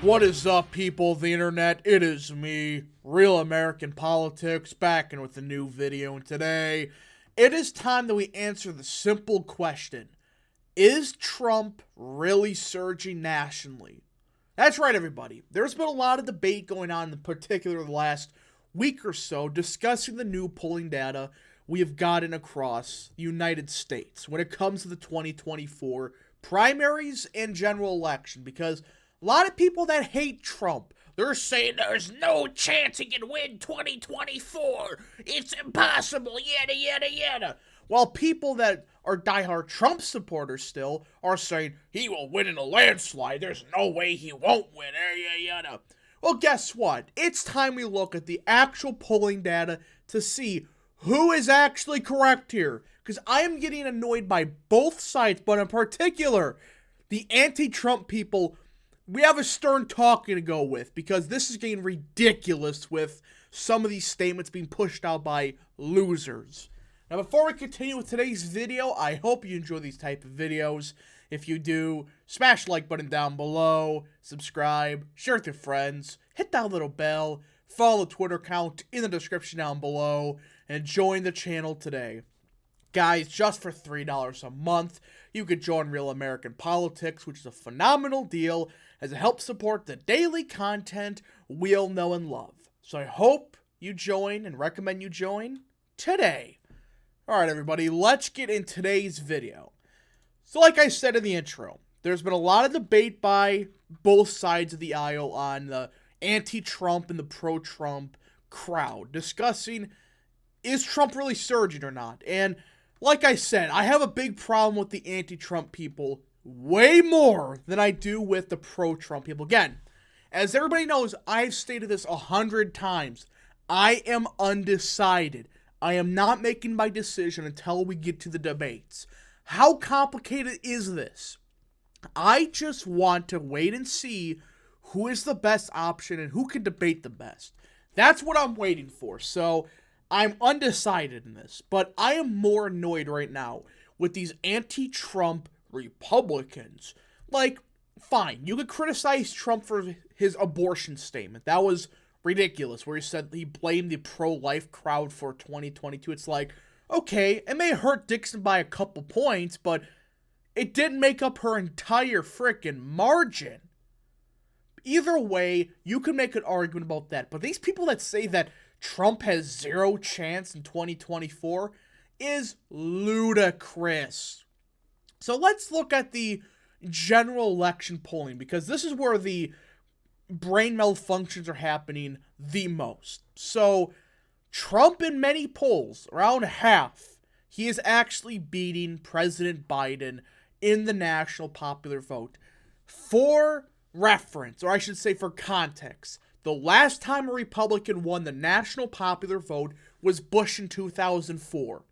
What is up, people of the internet? It is me, Real American Politics, back in with a new video. And today, it is time that we answer the simple question: is Trump really surging nationally? That's right, everybody. There's been a lot of debate going on, in particular the last week or so, discussing the new polling data we have gotten across the United States when it comes to the 2024 primaries and general election, because a lot of people that hate Trump, they're saying there's no chance he can win 2024. It's impossible, yada, yada, yada. While people that are diehard Trump supporters still are saying he will win in a landslide. There's no way he won't win, yada, yada. Well, guess what? It's time we look at the actual polling data to see who is actually correct here. Because I am getting annoyed by both sides, but in particular, the anti-Trump people. We have a stern talking to go with, because this is getting ridiculous with some of these statements being pushed out by losers. Now, before we continue with today's video, I hope you enjoy these type of videos. If you do, smash the like button down below, subscribe, share with your friends, hit that little bell, follow the Twitter account in the description down below, and join the channel today. Guys, just for $3 a month, you could join Real American Politics, which is a phenomenal deal, as it helps support the daily content we all know and love. So I hope you join and recommend you join today. Alright, everybody, let's get in today's video. So like I said in the intro, there's been a lot of debate by both sides of the aisle on the anti-Trump and the pro-Trump crowd, discussing, is Trump really surging or not? And like I said, I have a big problem with the anti-Trump people, way more than I do with the pro-Trump people. Again, as everybody knows, I've stated this 100 times. I am undecided. I am not making my decision until we get to the debates. How complicated is this? I just want to wait and see who is the best option and who can debate the best. That's what I'm waiting for. So I'm undecided in this, but I am more annoyed right now with these anti-Trump Republicans. Like, fine, you could criticize Trump for his abortion statement. That was ridiculous, where he said he blamed the pro-life crowd for 2022. It's like, okay, it may hurt Dixon by a couple points, but it didn't make up her entire frickin' margin. Either way, you can make an argument about that, but these people that say that Trump has zero chance in 2024 is ludicrous. So let's look at the general election polling, because this is where the brain malfunctions are happening the most. So Trump, in many polls, around half, he is actually beating President Biden in the national popular vote. For reference, or I should say for context, the last time a Republican won the national popular vote was Bush in 2004.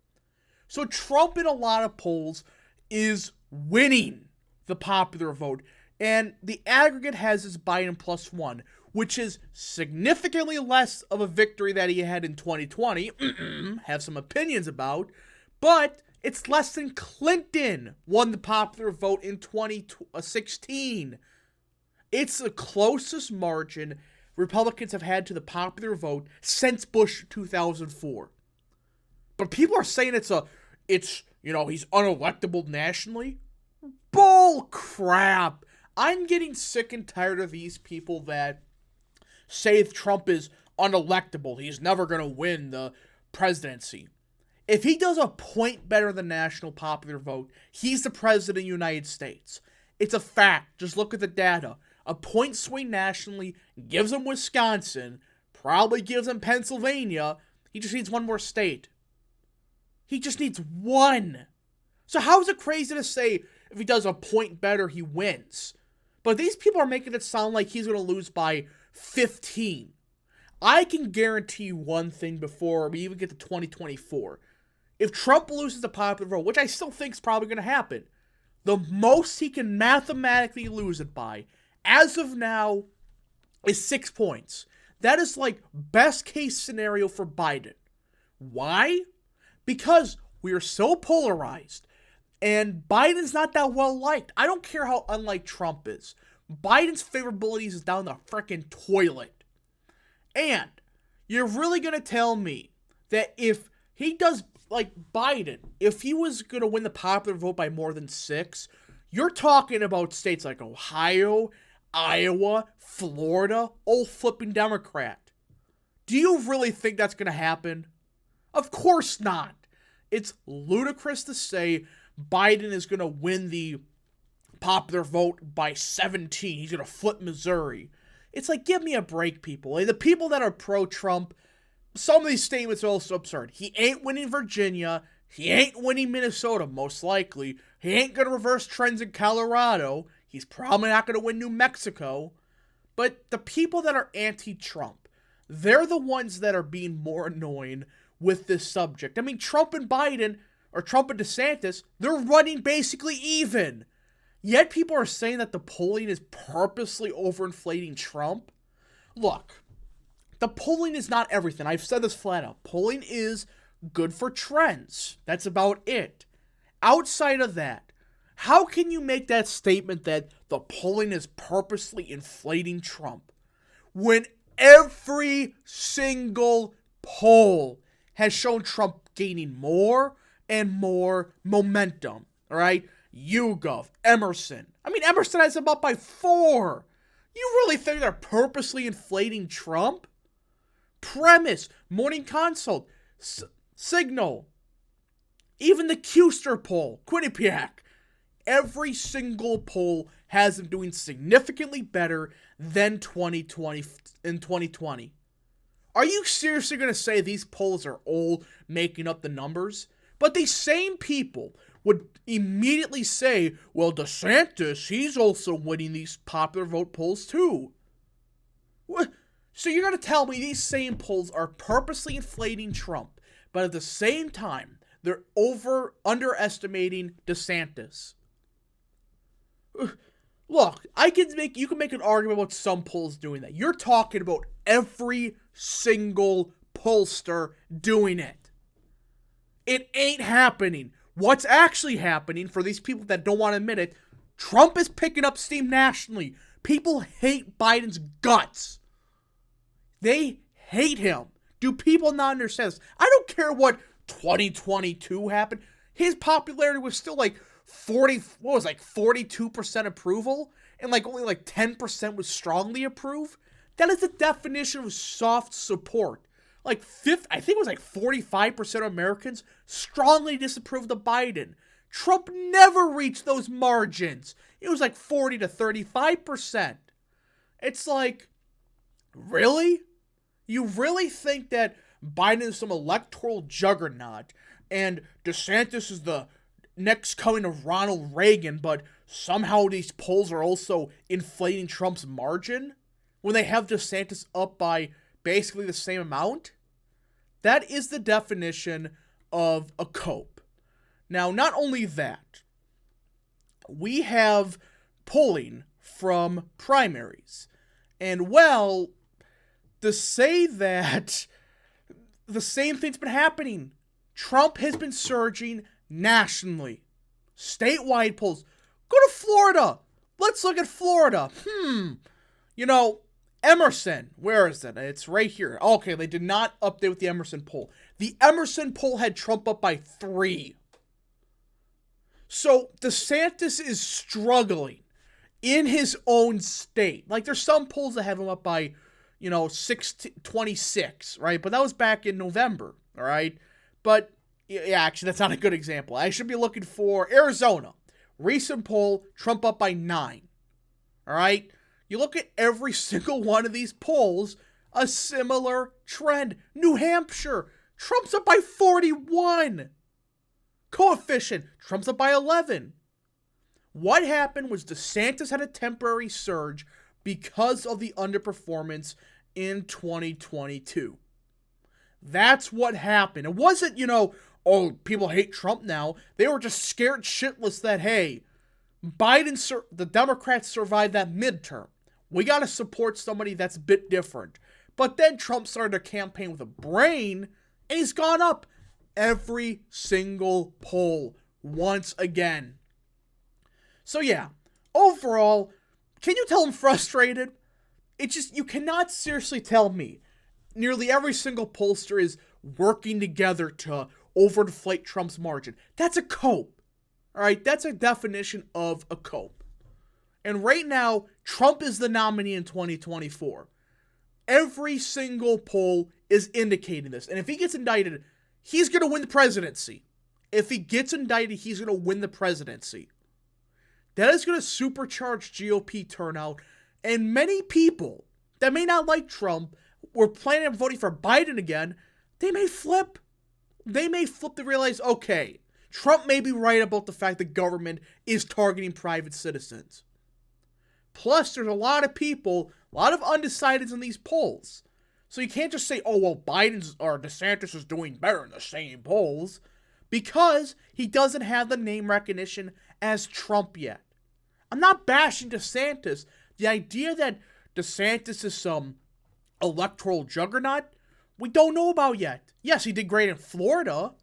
So Trump, in a lot of polls, is winning the popular vote. And the aggregate has his Biden +1, which is significantly less of a victory that he had in 2020. Have some opinions about. But it's less than Clinton won the popular vote in 2016. It's the closest margin Republicans have had to the popular vote since Bush 2004. But people are saying he's unelectable nationally. Bull crap. I'm getting sick and tired of these people that say Trump is unelectable. He's never going to win the presidency. If he does a point better than national popular vote, he's the president of the United States. It's a fact. Just look at the data. A point swing nationally gives him Wisconsin, probably gives him Pennsylvania. He just needs one more state. He just needs one. So how is it crazy to say if he does a point better, he wins? But these people are making it sound like he's going to lose by 15. I can guarantee you one thing before we even get to 2024. If Trump loses the popular vote, which I still think is probably going to happen, the most he can mathematically lose it by, as of now, is 6 points. That is like best case scenario for Biden. Why? Because we are so polarized, and Biden's not that well liked. I don't care how unlike Trump is. Biden's favorability is down the frickin' toilet. And you're really going to tell me that if he does, like Biden, if he was going to win the popular vote by more than 6, you're talking about states like Ohio, Iowa, Florida, all flipping Democrat. Do you really think that's going to happen? Of course not. It's ludicrous to say Biden is going to win the popular vote by 17. He's going to flip Missouri. It's like, give me a break, people. And the people that are pro-Trump, some of these statements are also absurd. He ain't winning Virginia. He ain't winning Minnesota, most likely. He ain't going to reverse trends in Colorado. He's probably not going to win New Mexico. But the people that are anti-Trump, they're the ones that are being more annoying with this subject. I mean, Trump and Biden, or Trump and DeSantis, they're running basically even. Yet people are saying that the polling is purposely overinflating Trump. Look, the polling is not everything. I've said this flat out. Polling is good for trends. That's about it. Outside of that, how can you make that statement that the polling is purposely inflating Trump when every single poll has shown Trump gaining more and more momentum, all right? YouGov, Emerson. I mean, Emerson has him up by 4. You really think they're purposely inflating Trump? Premise, Morning Consult, Signal, even the Q-Star poll, Quinnipiac. Every single poll has him doing significantly better than 2020. Are you seriously going to say these polls are all making up the numbers? But these same people would immediately say, well, DeSantis, he's also winning these popular vote polls too. What? So you're going to tell me these same polls are purposely inflating Trump, but at the same time, they're underestimating DeSantis. Look, you can make an argument about some polls doing that. You're talking about every single pollster doing it. It ain't happening. What's actually happening, for these people that don't want to admit it, Trump is picking up steam nationally. People hate Biden's guts. They hate him. Do people not understand this? I don't care what 2022 happened. His popularity was still like 42% approval, and only 10% was strongly approved. That is the definition of soft support. I think it was 45% of Americans strongly disapproved of Biden. Trump never reached those margins. It was 40 to 35%. It's like, really? You really think that Biden is some electoral juggernaut and DeSantis is the next coming of Ronald Reagan, but somehow these polls are also inflating Trump's margin when they have DeSantis up by basically the same amount? That is the definition of a cope. Now, not only that, we have polling from primaries. And, well, to say that the same thing's been happening. Trump has been surging nationally. Statewide polls. Go to Florida. Let's look at Florida. Emerson. Where is it? It's right here. Okay, they did not update with the Emerson poll. The Emerson poll had Trump up by 3. So DeSantis is struggling in his own state. There's some polls that have him up by 26, right? But that was back in November, all right? But, yeah, actually, that's not a good example. I should be looking for Arizona. Recent poll, Trump up by 9, all right? You look at every single one of these polls, a similar trend. New Hampshire, Trump's up by 41. Coefficient, Trump's up by 11. What happened was DeSantis had a temporary surge because of the underperformance in 2022. That's what happened. It wasn't, people hate Trump now. They were just scared shitless that, hey, the Democrats survived that midterm. We got to support somebody that's a bit different. But then Trump started a campaign with a brain, and he's gone up every single poll once again. So yeah, overall, Can you tell I'm frustrated? It's just, you cannot seriously tell me nearly every single pollster is working together to overinflate Trump's margin. That's a cope. All right, that's a definition of a cope. And right now, Trump is the nominee in 2024. Every single poll is indicating this. And if he gets indicted, he's going to win the presidency. If he gets indicted, he's going to win the presidency. That is going to supercharge GOP turnout. And many people that may not like Trump, were planning on voting for Biden again, they may flip. They may flip to realize, okay, Trump may be right about the fact that government is targeting private citizens. Plus, there's a lot of people, a lot of undecideds in these polls. So you can't just say, oh, well, Biden's or DeSantis is doing better in the same polls, because he doesn't have the name recognition as Trump yet. I'm not bashing DeSantis. The idea that DeSantis is some electoral juggernaut, we don't know about yet. Yes, he did great in Florida,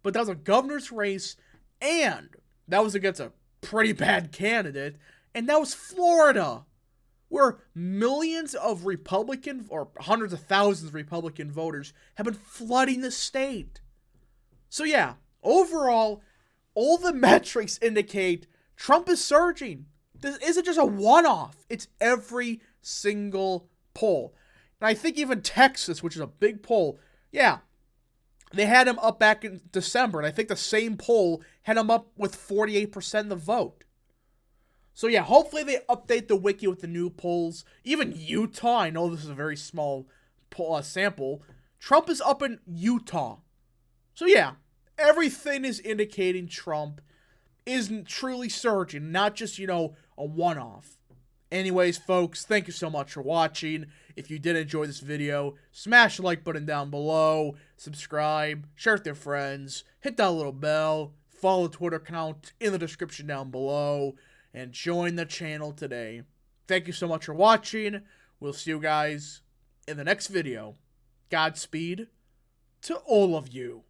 but that was a governor's race, and that was against a pretty bad candidate, and that was Florida, where millions of Republican, or hundreds of thousands of Republican voters have been flooding the state. So yeah, overall, all the metrics indicate Trump is surging. This isn't just a one-off. It's every single poll. And I think even Texas, which is a big poll, yeah, they had him up back in December. And I think the same poll had him up with 48% of the vote. So yeah, hopefully they update the wiki with the new polls. Even Utah, I know this is a very small sample. Trump is up in Utah. So yeah, everything is indicating Trump isn't truly surging, not just, a one-off. Anyways, folks, thank you so much for watching. If you did enjoy this video, smash the like button down below, subscribe, share with your friends, hit that little bell, follow the Twitter account in the description down below, and join the channel today. Thank you so much for watching. We'll see you guys in the next video. Godspeed to all of you.